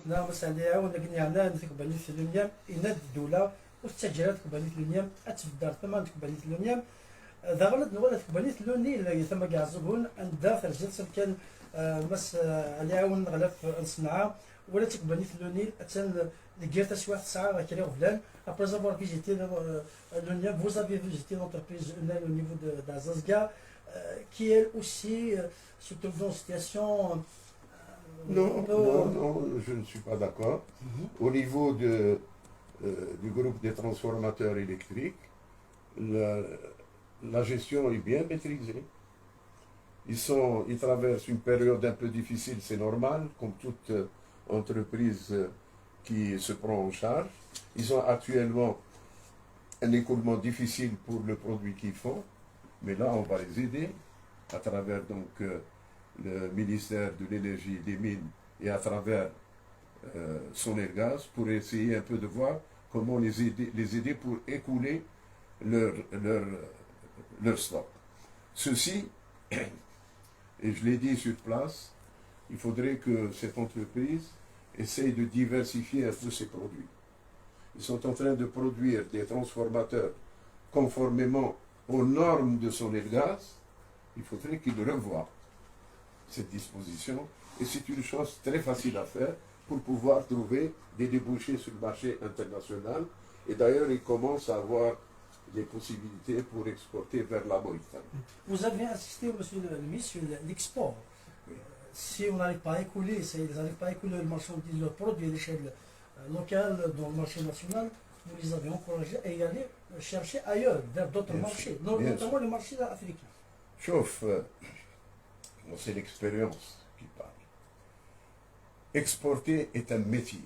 نا مساليا ونقني على نتقبل في الدنيا إن الدولة والتجارات تقبل في الدنيا أتفدر ثم تقبل في الدنيا ذا غلط نقول تقبل في لوني اللي ثم كاعزبون عند داخل جلسة كان مس عليها ونغلف نصنعها ولا تقبل في لوني أتن لقيت واحد الساعة كري غفلان après avoir visité l'ONIA, vous avez visité l'entreprise UNEL au niveau d'Azazga, qui elle aussi se trouve dans une situation. Non, je ne suis pas d'accord. Au niveau du groupe des transformateurs électriques, la gestion est bien maîtrisée. Ils traversent une période un peu difficile, c'est normal, comme toute entreprise qui se prend en charge. Ils ont actuellement un écoulement difficile pour le produit qu'ils font, mais là on va les aider à travers donc le ministère de l'énergie et des mines et à travers Sonergaz pour essayer un peu de voir comment les aider pour écouler leur stock. Ceci, et je l'ai dit sur place, il faudrait que cette entreprise essaye de diversifier un peu ses produits. Ils sont en train de produire des transformateurs conformément aux normes de Sonergaz. Il faudrait qu'ils revoient cette disposition. Et c'est une chose très facile à faire pour pouvoir trouver des débouchés sur le marché international. Et d'ailleurs, ils commencent à avoir des possibilités pour exporter vers la Mauritanie. Vous avez insisté, monsieur le ministre, sur l'export. Si on n'arrive pas à écouler, si ils n'arrivent pas à écouler le marchandise, le produit à l'échelle locale dans le marché national, vous les avez encouragés à y aller chercher ailleurs, vers d'autres marchés, notamment les marchés africains. Chauffe, c'est l'expérience qui parle. Exporter est un métier.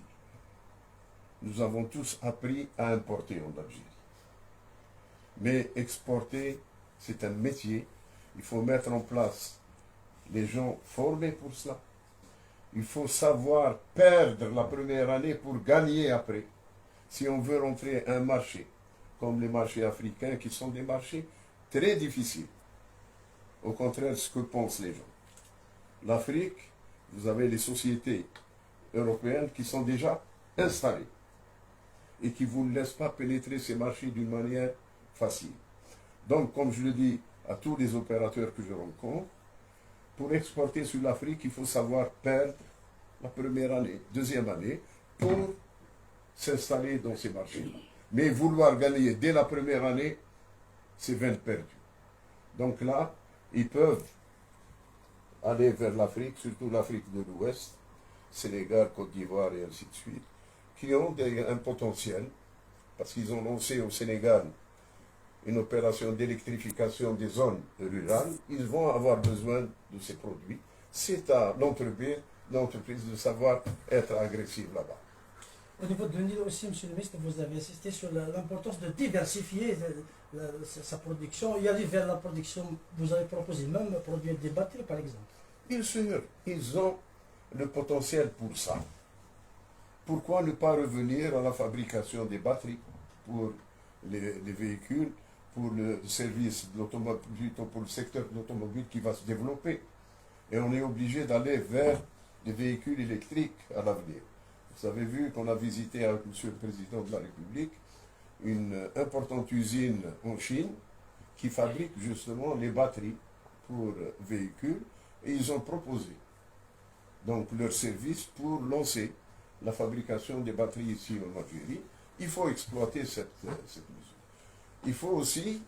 Nous avons tous appris à importer en Algérie. Mais exporter, c'est un métier. Il faut mettre en place les gens formés pour cela. Il faut savoir perdre la première année pour gagner après. Si on veut rentrer un marché, comme les marchés africains, qui sont des marchés très difficiles. Au contraire de ce que pensent les gens. L'Afrique, vous avez les sociétés européennes qui sont déjà installées et qui ne vous laissent pas pénétrer ces marchés d'une manière facile. Donc, comme je le dis à tous les opérateurs que je rencontre, pour exporter sur l'Afrique, il faut savoir perdre la première année, deuxième année, pour s'installer dans ces marchés-là. Mais vouloir gagner dès la première année, c'est 20 perdus. Donc là, ils peuvent aller vers l'Afrique, surtout l'Afrique de l'Ouest, Sénégal, Côte d'Ivoire et ainsi de suite, qui ont un potentiel, parce qu'ils ont lancé au Sénégal une opération d'électrification des zones rurales, ils vont avoir besoin de ces produits. C'est à l'entreprise de savoir être agressive là-bas. Au niveau de l'UNIL aussi, monsieur le ministre, vous avez insisté sur l'importance de diversifier sa production et aller vers la production, vous avez proposé même produire des batteries par exemple. Bien sûr, ils ont le potentiel pour ça. Pourquoi ne pas revenir à la fabrication des batteries pour les véhicules, pour le service de l'automobile, plutôt pour le secteur de l'automobile qui va se développer. Et on est obligé d'aller vers les véhicules électriques à l'avenir. Vous avez vu qu'on a visité avec M. le Président de la République une importante usine en Chine qui fabrique justement les batteries pour véhicules et ils ont proposé donc leur service pour lancer la fabrication des batteries ici en Algérie. Il faut exploiter cette mesure. Il faut aussi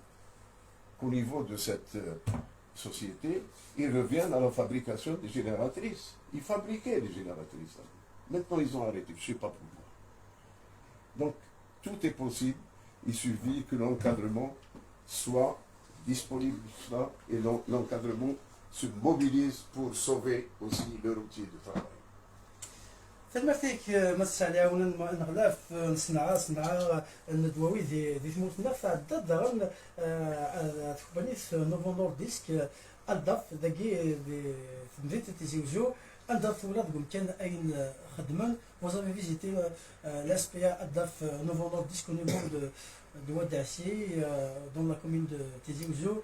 qu'au niveau de cette société, ils reviennent à la fabrication des génératrices. Ils fabriquaient des génératrices. Maintenant, ils ont arrêté. Je ne sais pas pourquoi. Donc, tout est possible. Il suffit que l'encadrement soit disponible pour cela et l'encadrement se mobilise pour sauver aussi leur outil de travail. فالمرتيك مسالي ونغلاف صنعاء الندووي دي ثموتنا فعدد غن تكبانيث نوفو نورديسك الضف داكي مدينة تيزيوزو الضف ولادكم كان أين خدما vous avez visité l'SPA الضف نوفو نورديسك au niveau de Ouaddaci dans la commune de Tizi Ouzou.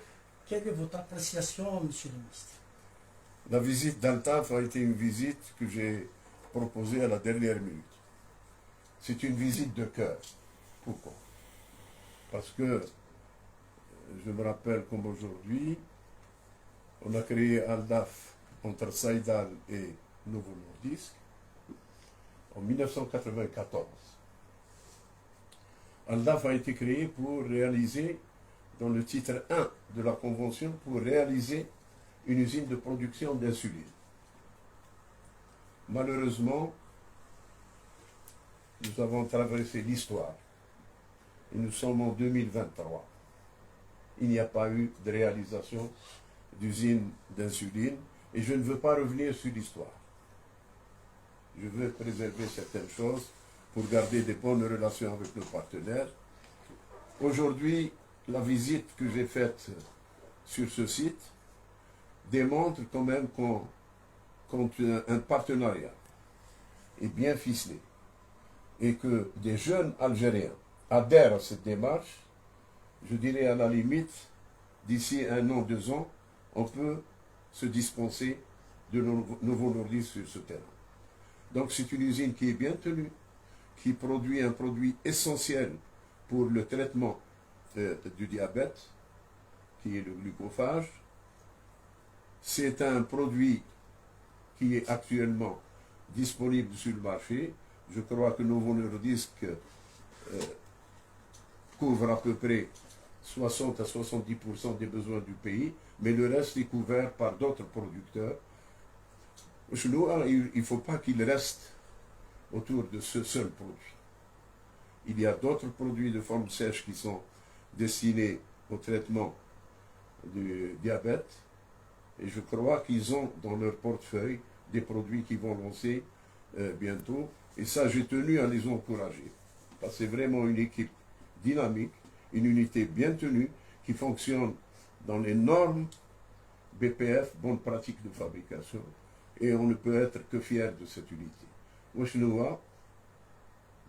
Quelle est votre appréciation, monsieur le ministre? La visite d'Altaf a été une visite que j'ai proposée à la dernière minute. C'est une visite de cœur. Pourquoi? Parce que je me rappelle comme aujourd'hui, on a créé Aldaf entre Saïdal et Novo Nordisk en 1994. Aldaf a été créé pour réaliser, dans le titre 1 de la Convention, pour réaliser une usine de production d'insuline. Malheureusement, nous avons traversé l'histoire et nous sommes en 2023. Il n'y a pas eu de réalisation d'usine d'insuline et je ne veux pas revenir sur l'histoire. Je veux préserver certaines choses pour garder des bonnes relations avec nos partenaires. Aujourd'hui, la visite que j'ai faite sur ce site démontre quand même qu'un partenariat est bien ficelé et que des jeunes Algériens adhèrent à cette démarche. Je dirais à la limite, d'ici 1 an, 2 ans, on peut se dispenser de Novo Nordisk sur ce terrain. Donc c'est une usine qui est bien tenue, qui produit un produit essentiel pour le traitement du diabète, qui est le glucophage. C'est un produit qui est actuellement disponible sur le marché. Je crois que Novo Nordisk couvre à peu près 60 à 70% des besoins du pays, mais le reste est couvert par d'autres producteurs. Chez nous, il ne faut pas qu'il reste autour de ce seul produit. Il y a d'autres produits de forme sèche qui sont destinés au traitement du diabète, et je crois qu'ils ont dans leur portefeuille des produits qui vont lancer bientôt, et ça j'ai tenu à les encourager, parce que c'est vraiment une équipe dynamique, une unité bien tenue, qui fonctionne dans les normes BPF, bonnes pratiques de fabrication, et on ne peut être que fier de cette unité. Wachnoua,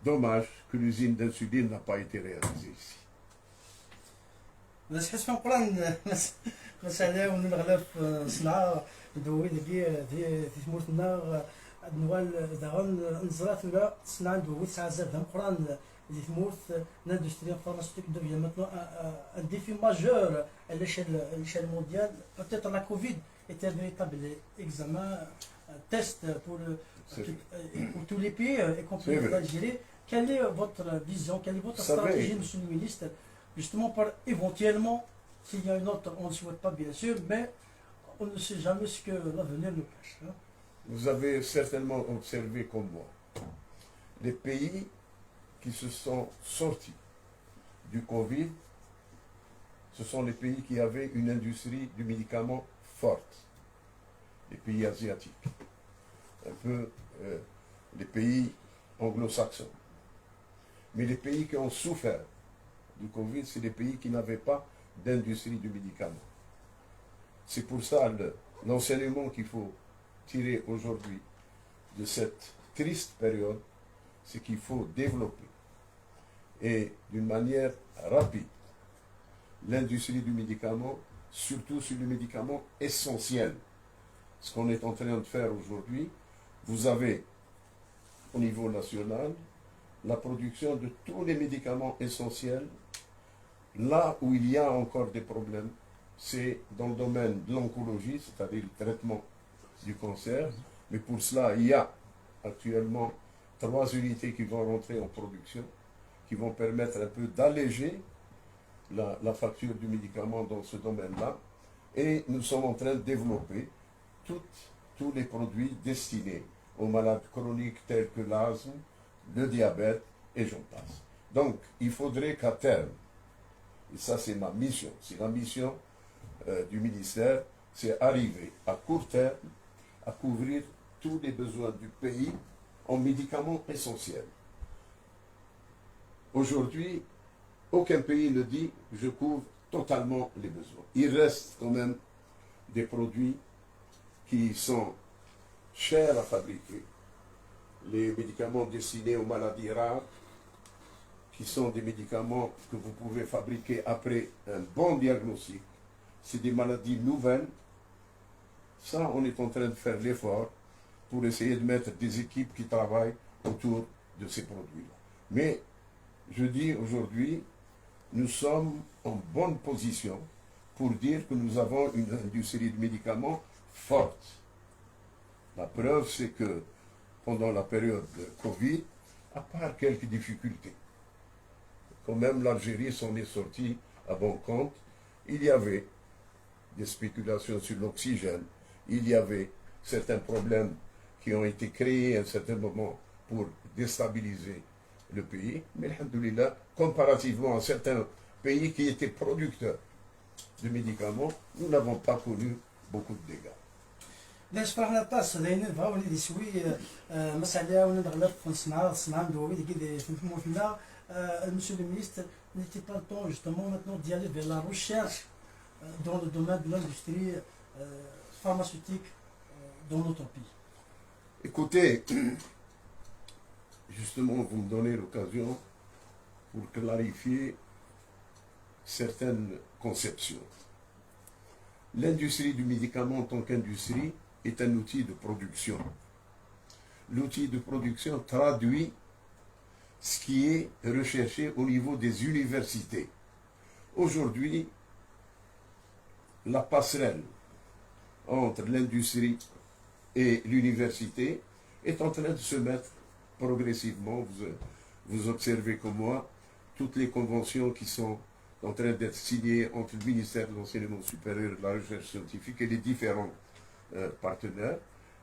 dommage que l'usine d'insuline n'a pas été réalisée ici. بس حس فنقران مسألة ونغلف صناعة دوي دي ثمورتنا نوال داغن نزرات ولا صناعة دوي ساعة زاد قران دي ثمورت l'industrie pharmaceutique devient maintenant un défi majeur à l'échelle mondiale. Peut-être la Covid était un véritable examen, un test pour tous les pays, y compris l'Algérie. Quelle est votre vision, quelle est votre stratégie, monsieur le ministre, justement pour éventuellement, s'il y a une autre, on ne souhaite pas bien sûr, mais on ne sait jamais ce que l'avenir nous cache. Hein. Vous avez certainement observé comme moi, les pays qui se sont sortis du Covid, ce sont les pays qui avaient une industrie du médicament forte, les pays asiatiques, un peu les pays anglo-saxons. Mais les pays qui ont souffert du Covid, c'est les pays qui n'avaient pas d'industrie du médicament. C'est pour ça l'enseignement qu'il faut tirer aujourd'hui de cette triste période, c'est qu'il faut développer, et d'une manière rapide, l'industrie du médicament, surtout sur les médicaments essentiels. Ce qu'on est en train de faire aujourd'hui, vous avez au niveau national la production de tous les médicaments essentiels. Là où il y a encore des problèmes, c'est dans le domaine de l'oncologie, c'est-à-dire le traitement du cancer. Mais pour cela, il y a actuellement 3 unités qui vont rentrer en production, qui vont permettre un peu d'alléger la facture du médicament dans ce domaine-là. Et nous sommes en train de développer tous les produits destinés aux malades chroniques tels que l'asthme, le diabète et j'en passe. Donc, il faudrait qu'à terme, et ça c'est ma mission, c'est la mission du ministère, c'est arriver à court terme à couvrir tous les besoins du pays en médicaments essentiels. Aujourd'hui, aucun pays ne dit « je couvre totalement les besoins ». Il reste quand même des produits qui sont chers à fabriquer. Les médicaments destinés aux maladies rares, qui sont des médicaments que vous pouvez fabriquer après un bon diagnostic. C'est des maladies nouvelles. Ça, on est en train de faire l'effort pour essayer de mettre des équipes qui travaillent autour de ces produits-là. Mais je dis aujourd'hui, nous sommes en bonne position pour dire que nous avons une industrie de médicaments forte. La preuve, c'est que pendant la période de Covid, à part quelques difficultés, quand même l'Algérie s'en est sortie à bon compte. Il y avait des spéculations sur l'oxygène, il y avait certains problèmes qui ont été créés à un certain moment pour déstabiliser le pays, mais alhamdoulilah, comparativement à certains pays qui étaient producteurs de médicaments, nous n'avons pas connu beaucoup de dégâts. باش فرحنا طاس داين بغاو وليدي شوي مسألة ولا نغلط في الصناعة ندوي ديك في موفنا monsieur le ministre n'était pas le temps justement maintenant d'y aller vers la recherche dans le domaine de l'industrie pharmaceutique dans notre pays. Écoutez, justement, vous me donnez l'occasion pour clarifier certaines conceptions. L'industrie du médicament en tant qu'industrie est un outil de production. L'outil de production traduit ce qui est recherché au niveau des universités. Aujourd'hui, la passerelle entre l'industrie et l'université est en train de se mettre progressivement. Vous observez comme moi toutes les conventions qui sont en train d'être signées entre le ministère de l'Enseignement supérieur et de la Recherche scientifique et les différents partenaires.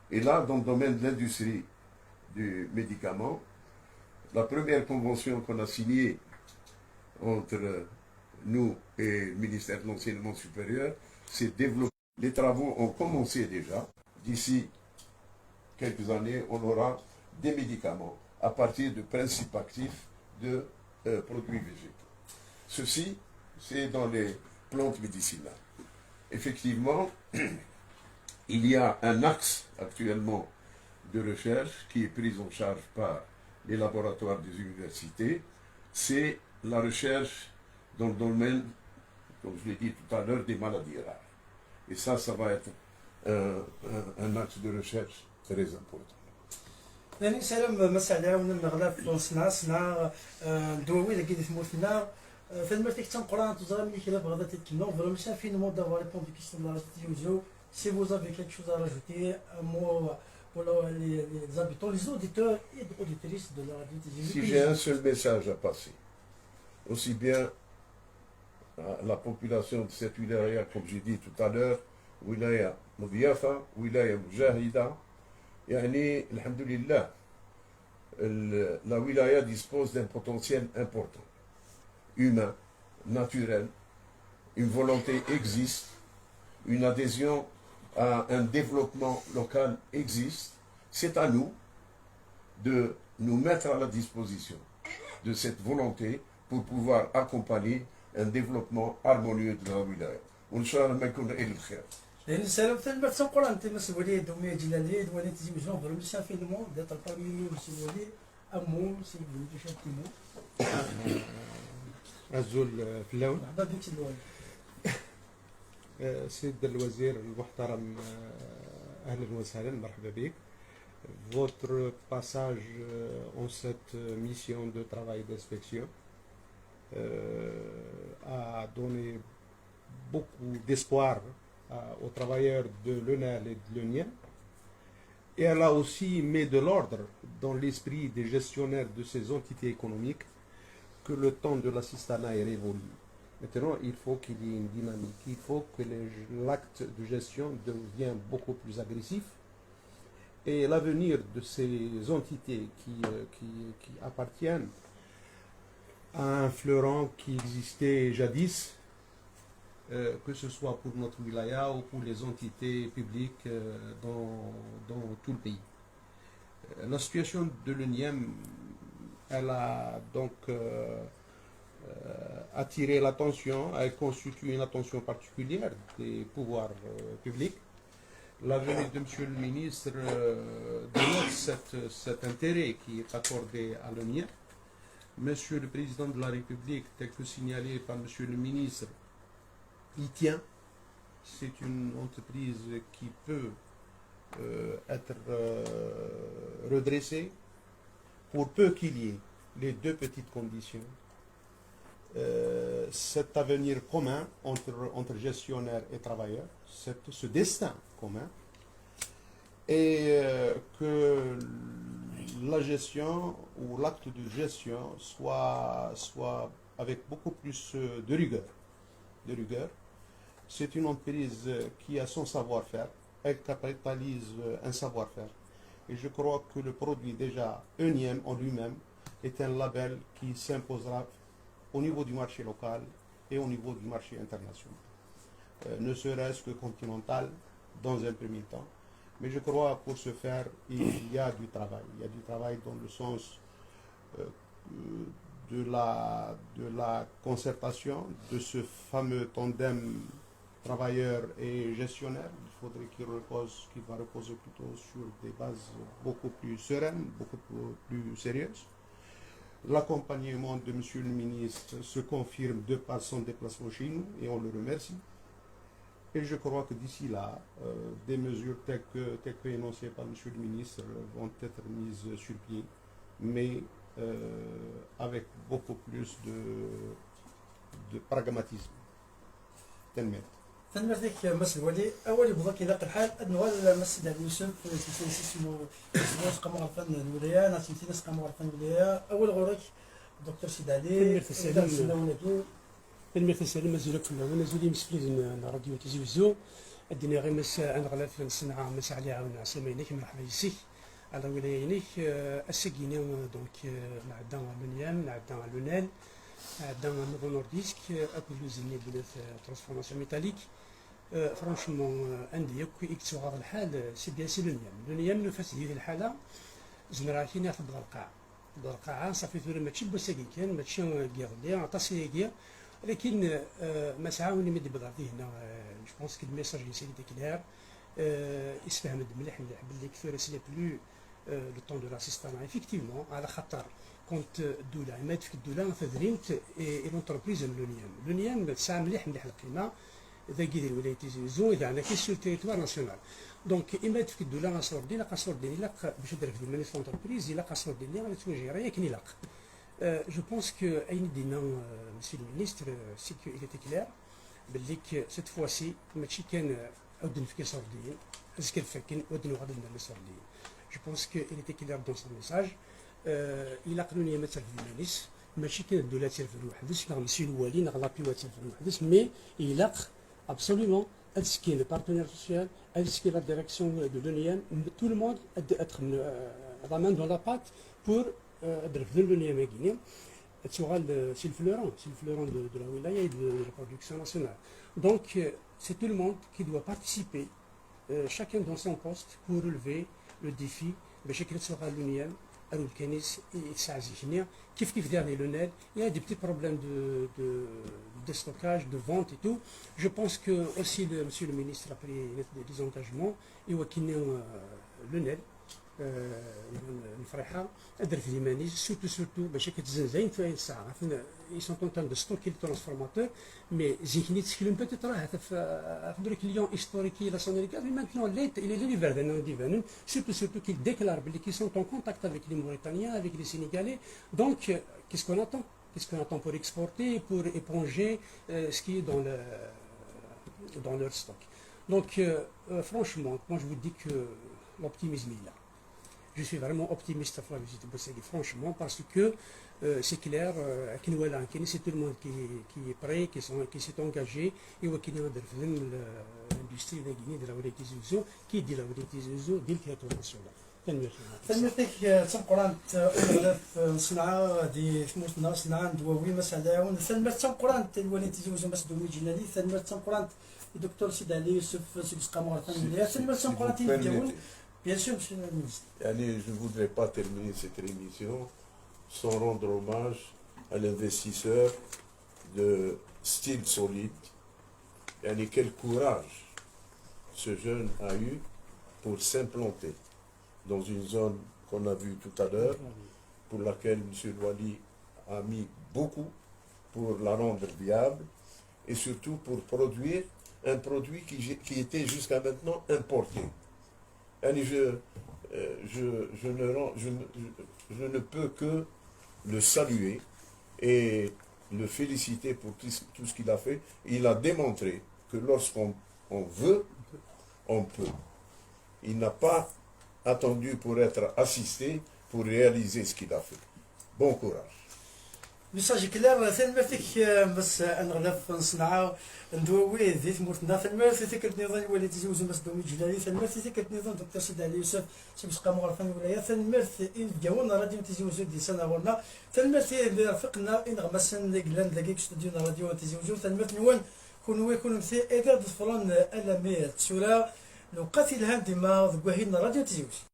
Et là, dans le domaine de l'industrie du médicament, la première convention qu'on a signée entre nous et le ministère de l'Enseignement supérieur, c'est développer. Les travaux ont commencé déjà. D'ici quelques années, on aura des médicaments à partir de principes actifs de produits végétaux. Ceci, c'est dans les plantes médicinales. Effectivement, il y a un axe actuellement de recherche qui est pris en charge par les laboratoires des universités, c'est la recherche dans le domaine, comme je l'ai dit tout à l'heure, des maladies rares. Et ça va être un axe de recherche très important. يعني سلام مسألة ونغلا في الصناعة صناعة دوي اللي كيدير في موثنا فلما تيك تنقرا تزرا ملي كيلا بغدا تتكلم فلما مشى فين مو دافوار ريبوند دي كيستيون دو لا تيوزو سي فوز افي كيلك شوز ا راجوتي مو pour les habitants, les auditeurs et auditrices de la radio TGV. Si j'ai un seul message à passer, aussi bien à la population de cette wilaya, comme j'ai dit tout à l'heure, wilaya Moudiafa, wilaya Moujahida, yani, alhamdulillah, la wilaya dispose d'un potentiel important, humain, naturel, une volonté existe, une adhésion à un développement local existe, c'est à nous de nous mettre à la disposition de cette volonté pour pouvoir accompagner un développement harmonieux de la wilaya. Inch'Allah, ma yakun illa al-khair. لأن السلام تنبت تنقل أنت مسؤولية دومية جلالية دواني تجيب جون فرم شافي المو دات القانون مسؤولية أمو سيد بنتو شافتيمو عزول في اللون. مرحبا بك سيد الوالد. سيد الوزير المحترم أهلا وسهلا مرحبا بك. Votre passage en cette mission de travail d'inspection a donné beaucoup d'espoir aux travailleurs de l'UNAL et de l'UNIA, et elle a aussi mis de l'ordre dans l'esprit des gestionnaires de ces entités économiques que le temps de l'assistanat est révolu. Maintenant, il faut qu'il y ait une dynamique, il faut que l'acte de gestion devienne beaucoup plus agressif, et l'avenir de ces entités qui appartiennent à un fleuron qui existait jadis, que ce soit pour notre wilaya ou pour les entités publiques dans tout le pays. La situation de l'UNIEM, elle a donc attiré l'attention, elle constitue une attention particulière des pouvoirs publics. La venue de M. le ministre dénote cet intérêt qui est accordé à l'UNIEM. Monsieur le Président de la République, tel que signalé par M. le ministre, y tient. C'est une entreprise qui peut être redressé pour peu qu'il y ait les deux petites conditions. Cet avenir commun entre gestionnaires et travailleurs, ce destin commun, et que la gestion ou l'acte de gestion soit avec beaucoup plus de rigueur. C'est une entreprise qui a son savoir-faire, elle capitalise un savoir-faire. Et je crois que le produit déjà ENIEM en lui-même est un label qui s'imposera au niveau du marché local et au niveau du marché international. Ne serait-ce que continental dans un premier temps. Mais je crois pour ce faire, il y a du travail. Il y a du travail dans le sens de la concertation de ce fameux tandem travailleur et gestionnaire. Il faudrait qu'il va reposer plutôt sur des bases beaucoup plus sereines, beaucoup plus sérieuses. L'accompagnement de M. le ministre se confirme de par son déplacement chez nous et on le remercie. Et je crois que d'ici là, des mesures telles que énoncées par M. le ministre vont être mises sur pied, mais avec beaucoup plus de pragmatisme. تنمية. تنمرتك مس الولي اول يبغى كي ذاك الحال نوال مس دار يوسف اسمه نسقى مغرفان الولايه ناسيتي نسقى مغرفان الولايه اول غورك دكتور سيد علي تنمية السلام مازال كنا ونزولي مسفلين راديو تيزيوزو الدنيا غير مس انا غلاف نصنع مس علي عاون سمينك مرحبا يسيك على ولايينك السكينه دونك نعدا لونيام نعدا لونال نعدا نوفو نورديسك اكو لوزيني بلوث ترانسفورماسيون ميتاليك فرانشمون عندي يكتسو هذا الحال سي بيان سي لونيام نفاس هذه الحاله زمراتي ناخذ القاعه صافي ثوري ماشي بوساكي كان ماشي كيغ عطاسي كيغ لكن ما سعاوني مدي بضعتي هنا جو بونس كو الميساج يسالي ديك النهار يسفهم مليح باللي كثر سي بلو لو طون دو لاسيستان ايفيكتيفمون على خاطر كنت الدوله عماد في الدوله فدريمت اي لونتربريز لونيام تسعى مليح القيمه اذا كي دير ولايه تيزو اذا عندنا كي سور تيريتوار ناسيونال دونك اما في الدوله غنصور دينا قصور ديني لا باش ندير في المانيس لونتربريز الا قصور ديني غنتواجه راه ياك نيلاق جو بونس كو اين دينا مسيو المينيستر سي كو il était clair باللي سيت فواسي ماشي كان عاود نفكي صور ديني اسكل فاكين ودنو غادي ندير صور ديني جو بونس كو il était clair dans son message الا قانونيه ما ترفد المانيس ماشي كان الدوله ترفد وحدش لا مسيو الوالي لا بيوا ترفد وحدش مي يلاق absolument ce qui est le partenaire social, ce qui est la direction de l'ONIM, tout le monde être la main dans la pâte pour de l'ONIM à Guinée. C'est le fleuron de la wilaya et de la production nationale. Donc c'est tout le monde qui doit participer, chacun dans son poste, pour relever le défi de chacun sera l'ONIM. Alors, كيف dernier le net, il y a des petits problèmes de stockage, de vente et tout. Je pense que aussi monsieur le ministre a pris des engagements et le net نفرحها ادر في ليمانيز سورتو باش كتزنزين في الساعه ils sont en train de stocker les transformateurs mais زيكني تسكلم بيتيت راه في درك اليوم هيستوريكي لا سونيكا mais maintenant il est l'hiver ديفان surtout qu'ils déclarent qu'ils sont en contact avec les Mauritaniens avec les Sénégalais donc qu'est-ce qu'on attend pour exporter pour éponger ce qui est dans leur stock donc franchement moi je vous dis que l'optimisme est là. Je suis vraiment optimiste à la visite de Bossegui, franchement, parce que c'est clair, c'est tout le monde qui est prêt, qui s'est engagé, et qui est l'industrie de la Guinée, de la Wallée-Tizi-Ouzou, qui dit la Wallée-Tizi-Ouzou, dit le territoire national. تنمرتك تنقران في صنعاء دي ثموثنا صنعاء دواوي مساله ثنمرت تنقران الوالد تيزوز مسدومي جنالي ثنمرت تنقران الدكتور سيد علي يوسف سيد قمر ثنمرت تنقران تيداول. Bien sûr, monsieur le ministre. Je ne voudrais pas terminer cette émission sans rendre hommage à l'investisseur de style solide. Quel courage ce jeune a eu pour s'implanter dans une zone qu'on a vue tout à l'heure, pour laquelle M. Louali a mis beaucoup pour la rendre viable et surtout pour produire un produit qui était jusqu'à maintenant importé. يعني je ne peux que le saluer et le féliciter pour tout ce qu'il a fait. Il a démontré que lorsqu'on veut, on peut. Il n'a pas attendu pour être assisté pour réaliser ce qu'il a fait. Bon courage. ميساج كلار ثلمرتك بس نغلف نصنعها ندوي ذي ثمورتنا ثلمرتي ذكرت نظام الوالد تزوج مسدومي جلالي ثلمرتي ذكرت نظام دكتور سيد علي يوسف تبسقى مغرفة الولايات ثلمرتي إن جاونا راديو تزوج دي سنة ورنا ثلمرتي رفقنا إن غمسن قلان دقيق استوديونا راديو تزوج ثلمرتي نوان كون مثي إذا ضفران ألمية تسورا لو قاتل هاندي ما ذكوهين راديو تزوج